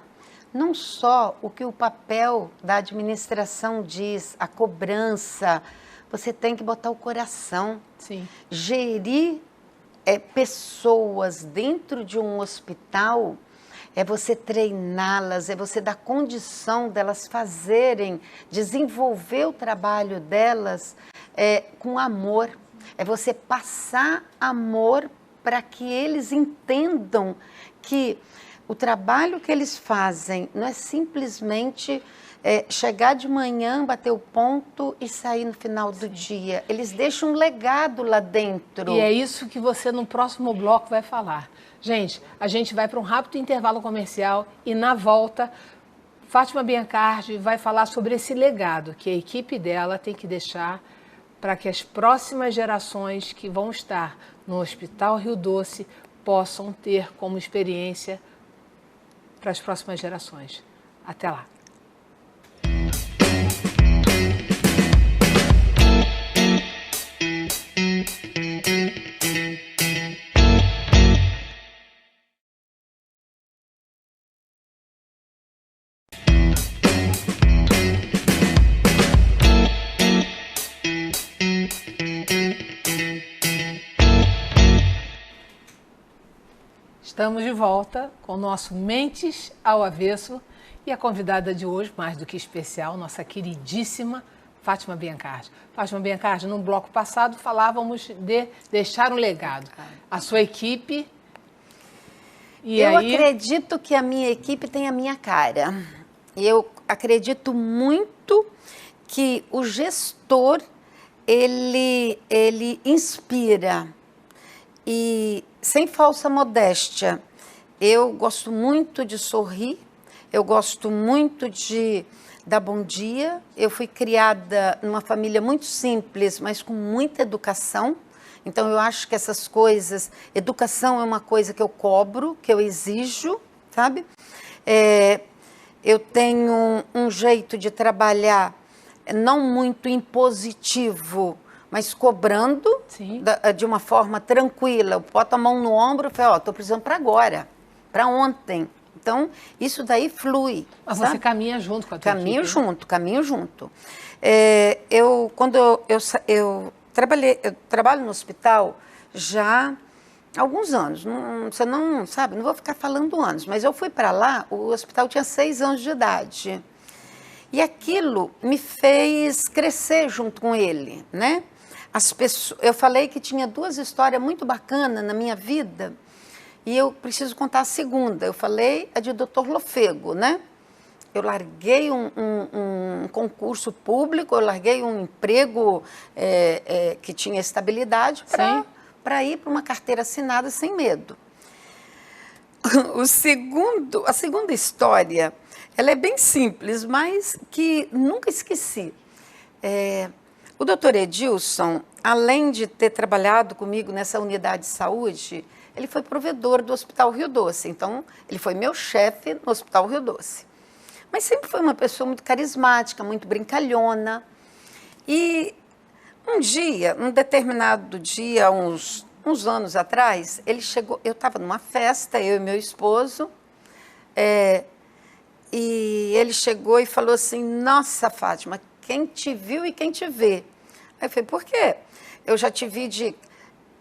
não só o que o papel da administração diz, a cobrança, você tem que botar o coração. Sim. Gerir pessoas dentro de um hospital é você treiná-las, é você dar condição delas fazerem, desenvolver o trabalho delas com amor. É você passar amor para que eles entendam que o trabalho que eles fazem não é simplesmente chegar de manhã, bater o ponto e sair no final do dia. Eles deixam um legado lá dentro. E é isso que você no próximo bloco vai falar. Gente, a gente vai para um rápido intervalo comercial e na volta, Fátima Biancardi vai falar sobre esse legado que a equipe dela tem que deixar para que as próximas gerações que vão estar no Hospital Rio Doce possam ter como experiência para as próximas gerações. Até lá. Estamos de volta com o nosso Mentes ao Avesso e a convidada de hoje, mais do que especial, nossa queridíssima Fátima Biancardi. Fátima Biancardi, no bloco passado falávamos de deixar um legado. A sua equipe... Eu acredito que a minha equipe tem a minha cara. Eu acredito muito que o gestor, ele inspira. E sem falsa modéstia, eu gosto muito de sorrir, eu gosto muito de dar bom dia. Eu fui criada numa família muito simples, mas com muita educação. Então, eu acho que essas coisas, educação é uma coisa que eu cobro, que eu exijo, sabe? Eu tenho um jeito de trabalhar não muito impositivo, mas cobrando de uma forma tranquila. Eu boto a mão no ombro e falo, estou precisando para agora, para ontem. Então, isso daí flui. Mas sabe? você caminha junto com a tua equipe, Caminho junto. Quando eu trabalho no hospital já há alguns anos. Você não sabe, não vou ficar falando anos, mas eu fui para lá, o hospital tinha 6 anos de idade. E aquilo me fez crescer junto com ele, né? Eu falei que tinha 2 histórias muito bacanas na minha vida e eu preciso contar a segunda. Eu falei a de Dr. Lofego, né? Eu larguei um concurso público, eu larguei um emprego que tinha estabilidade para ir para uma carteira assinada sem medo. A segunda história, ela é bem simples, mas que nunca esqueci. O doutor Edilson, além de ter trabalhado comigo nessa unidade de saúde, ele foi provedor do Hospital Rio Doce. Então, ele foi meu chefe no Hospital Rio Doce. Mas sempre foi uma pessoa muito carismática, muito brincalhona. E um determinado dia, uns anos atrás, ele chegou, eu estava numa festa, eu e meu esposo, e ele chegou e falou assim, nossa, Fátima, quem te viu e quem te vê? Aí eu falei, por quê? Eu já te vi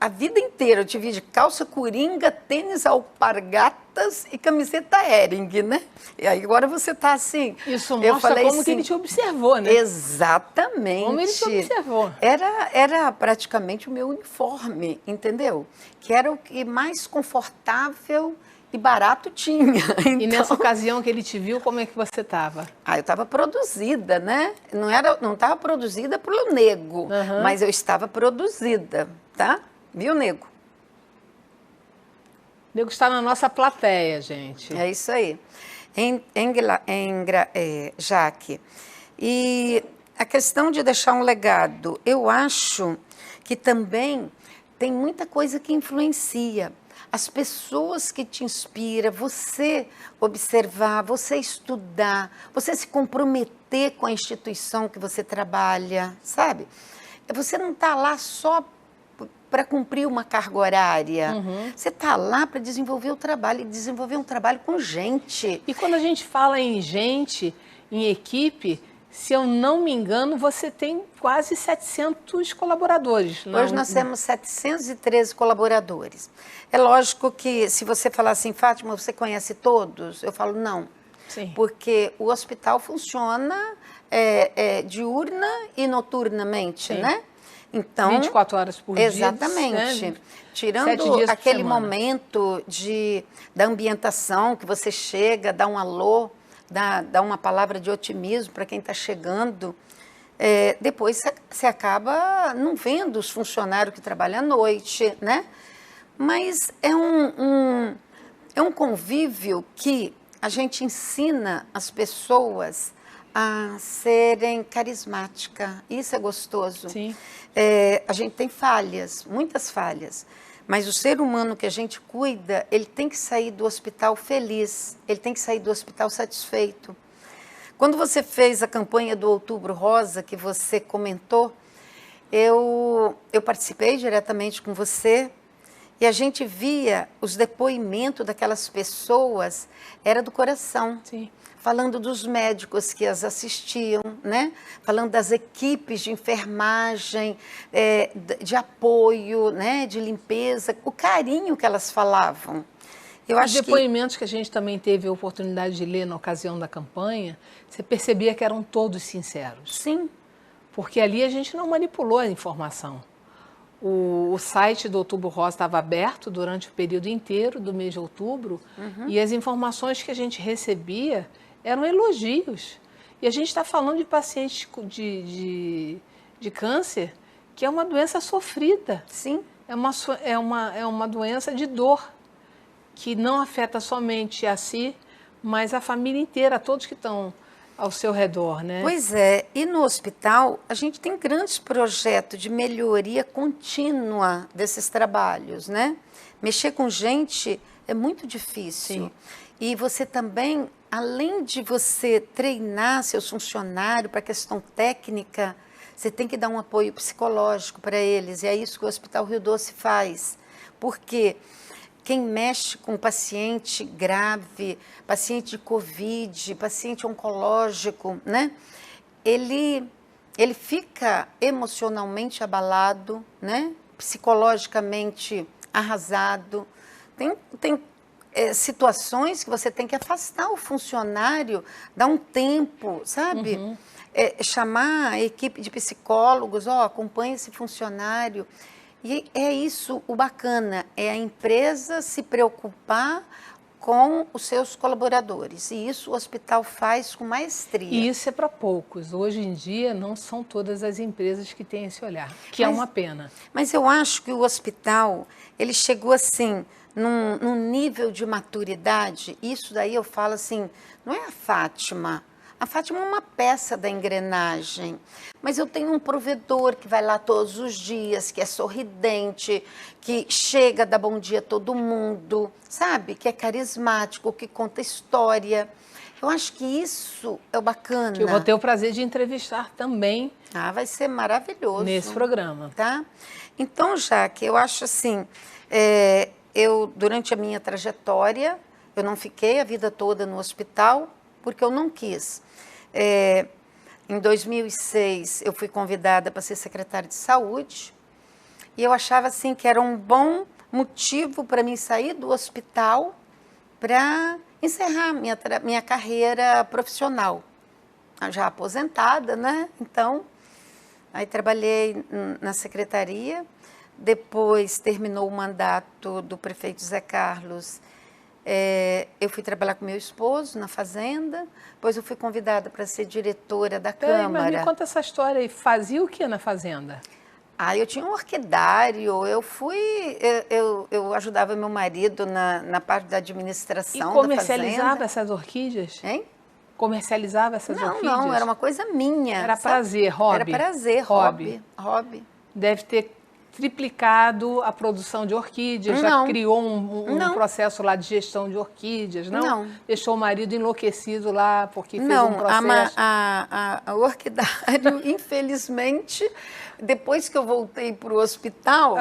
a vida inteira, eu te vi de calça coringa, tênis alpargatas e camiseta Hering, né? E aí agora você está assim... Isso mostra como assim, que ele te observou, né? Exatamente. Como ele te observou. Era praticamente o meu uniforme, entendeu? Que era o que mais confortável e barato tinha. Então... E nessa ocasião que ele te viu, como é que você estava? Eu estava produzida, né? Não estava produzida pelo nego, mas eu estava produzida, tá? Viu, nego? Nego está na nossa plateia, gente. É isso aí. Jaque. E a questão de deixar um legado, eu acho que também tem muita coisa que influencia. As pessoas que te inspiram, você observar, você estudar, você se comprometer com a instituição que você trabalha, sabe? Você não está lá só para cumprir uma carga horária. Você está lá para desenvolver o trabalho, e desenvolver um trabalho com gente. E quando a gente fala em gente, em equipe, se eu não me engano, você tem quase 700 colaboradores. Hoje nós temos 713 colaboradores. É lógico que se você falar assim, Fátima, você conhece todos? Eu falo, não. Sim. Porque o hospital funciona diurna e noturnamente, né? Então, 24 horas por dia. Exatamente. Né? Tirando aquele momento da ambientação, que você chega, dá um alô, dá uma palavra de otimismo para quem está chegando, depois você acaba não vendo os funcionários que trabalham à noite, né? Mas é um convívio que a gente ensina as pessoas a serem carismáticas. Isso é gostoso. Sim. A gente tem falhas, muitas falhas, mas o ser humano que a gente cuida, ele tem que sair do hospital feliz, ele tem que sair do hospital satisfeito. Quando você fez a campanha do Outubro Rosa, que você comentou, eu participei diretamente com você, e a gente via os depoimentos daquelas pessoas, era do coração. Sim. Falando dos médicos que as assistiam, né? Falando das equipes de enfermagem, de apoio, né? De limpeza, o carinho que elas falavam. Os depoimentos que a gente também teve a oportunidade de ler na ocasião da campanha, você percebia que eram todos sinceros. Sim. Porque ali a gente não manipulou a informação. O site do Outubro Rosa estava aberto durante o período inteiro do mês de outubro, e as informações que a gente recebia eram elogios. E a gente está falando de pacientes de câncer, que é uma doença sofrida. Sim. É uma doença de dor, que não afeta somente a si, mas a família inteira, todos que estão ao seu redor, né? Pois é, e no hospital a gente tem grandes projetos de melhoria contínua desses trabalhos, né? Mexer com gente é muito difícil. Sim. E você também, além de você treinar seus funcionários para a questão técnica, você tem que dar um apoio psicológico para eles, e é isso que o Hospital Rio Doce faz. Porque quem mexe com paciente grave, paciente de Covid, paciente oncológico, né? Ele fica emocionalmente abalado, né? Psicologicamente arrasado. Tem situações que você tem que afastar o funcionário, dar um tempo, sabe? Chamar a equipe de psicólogos, acompanha esse funcionário. E é isso o bacana, é a empresa se preocupar com os seus colaboradores. E isso o hospital faz com maestria. E isso é para poucos. Hoje em dia não são todas as empresas que têm esse olhar, que é uma pena. Mas eu acho que o hospital, ele chegou assim, num nível de maturidade, isso daí eu falo assim, não é a Fátima. A Fátima é uma peça da engrenagem, mas eu tenho um provedor que vai lá todos os dias, que é sorridente, que chega, dá bom dia a todo mundo, sabe? Que é carismático, que conta história. Eu acho que isso é o bacana. Que eu vou ter o prazer de entrevistar também. Vai ser maravilhoso. Nesse programa. Tá? Então, Jaque, eu acho assim, durante a minha trajetória, eu não fiquei a vida toda no hospital, porque eu não quis. Em 2006, eu fui convidada para ser secretária de saúde e eu achava assim que era um bom motivo para mim sair do hospital para encerrar minha carreira profissional. Já aposentada, né? Então, aí trabalhei na secretaria, depois terminou o mandato do prefeito Zé Carlos. Eu fui trabalhar com meu esposo na fazenda, depois eu fui convidada para ser diretora da Câmara. Mas me conta essa história aí, fazia o que na fazenda? Eu tinha um orquidário, eu ajudava meu marido na parte da administração da fazenda. E comercializava essas orquídeas? Hein? Comercializava essas orquídeas? Não, era uma coisa minha. Era prazer, hobby? Era prazer, hobby. Deve ter triplicado a produção de orquídeas, já criou um processo lá de gestão de orquídeas, não? Deixou o marido enlouquecido lá porque fez um processo? O orquidário, infelizmente, depois que eu voltei para o hospital,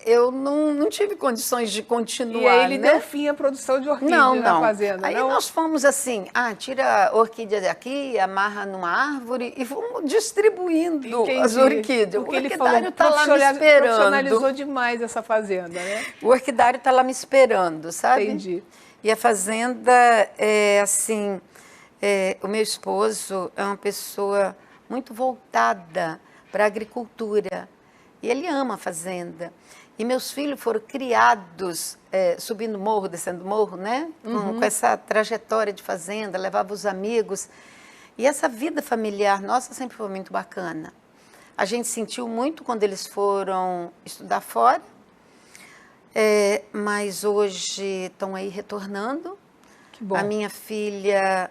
eu não tive condições de continuar. E aí ele né? deu fim à produção de orquídea na fazenda, Aí não? nós fomos assim, tira a orquídea daqui, amarra numa árvore e fomos distribuindo as orquídeas. Porque o orquidário está lá me esperando. Profissionalizou demais essa fazenda, né? O orquidário está lá me esperando, sabe? Entendi. E a fazenda é assim, o meu esposo é uma pessoa muito voltada para a agricultura e ele ama a fazenda. E meus filhos foram criados subindo morro, descendo morro, né? Com essa trajetória de fazenda, levava os amigos. E essa vida familiar nossa sempre foi muito bacana. A gente sentiu muito quando eles foram estudar fora, mas hoje estão aí retornando. Que bom. A minha filha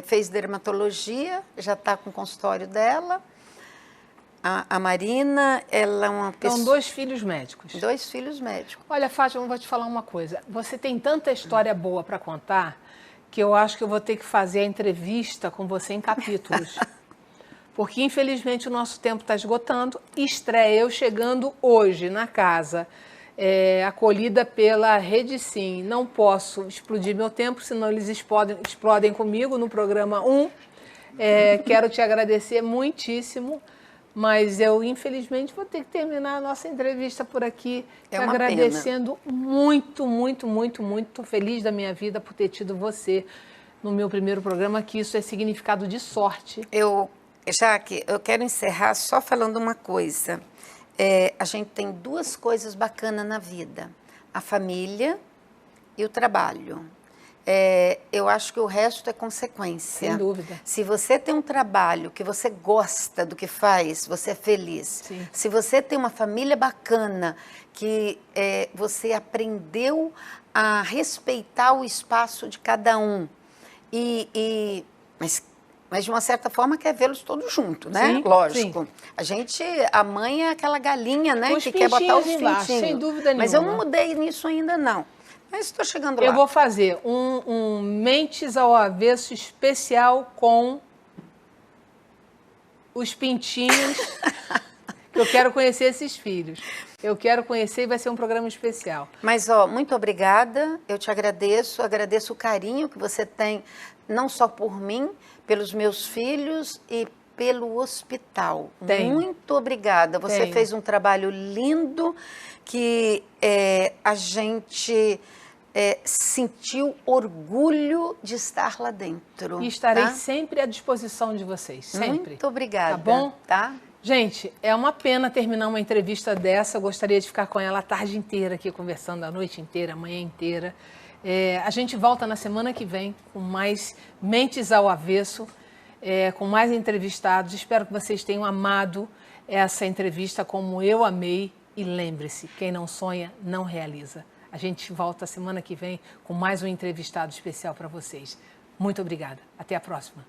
fez dermatologia, já está com o consultório dela. A Marina, ela é uma pessoa... São 2 filhos médicos. 2 filhos médicos. Olha, Fátima, eu vou te falar uma coisa. Você tem tanta história boa para contar que eu acho que eu vou ter que fazer a entrevista com você em capítulos. Porque, infelizmente, o nosso tempo está esgotando. Estreia eu chegando hoje na casa, acolhida pela Rede Sim. Não posso explodir meu tempo, senão eles explodem comigo no programa 1. Quero te agradecer muitíssimo. Mas eu, infelizmente, vou ter que terminar a nossa entrevista por aqui, agradecendo muito, muito, muito, muito feliz da minha vida por ter tido você no meu primeiro programa, que isso é significado de sorte. Jaque, eu quero encerrar só falando uma coisa. A gente tem 2 coisas bacanas na vida, a família e o trabalho. Eu acho que o resto é consequência. Sem dúvida. Se você tem um trabalho que você gosta do que faz, você é feliz. Sim. Se você tem uma família bacana, que você aprendeu a respeitar o espaço de cada um, mas de uma certa forma quer vê-los todos juntos, né? Sim, lógico. sim. A mãe é aquela galinha, né? Os que quer botar os pintinhos lá, pintinhos. sem dúvida Mas eu nenhuma. não mudei nisso ainda, não. Mas estou chegando lá. Eu vou fazer um Mentes ao Avesso especial com os pintinhos, que eu quero conhecer esses filhos. Eu quero conhecer e vai ser um programa especial. Mas, muito obrigada. Eu te agradeço o carinho que você tem, não só por mim, pelos meus filhos e pelo hospital. Tenho. Muito obrigada. Você Tenho. fez um trabalho lindo que a gente... sentiu orgulho de estar lá dentro. E estarei tá? sempre à disposição de vocês, sempre. Muito obrigada. Tá bom? Tá? Gente, é uma pena terminar uma entrevista dessa. Eu gostaria de ficar com ela a tarde inteira aqui, conversando a noite inteira, a manhã inteira. A gente volta na semana que vem com mais Mentes ao Avesso, com mais entrevistados. Espero que vocês tenham amado essa entrevista como eu amei. E lembre-se, quem não sonha, não realiza. A gente volta semana que vem com mais um entrevistado especial para vocês. Muito obrigada. Até a próxima.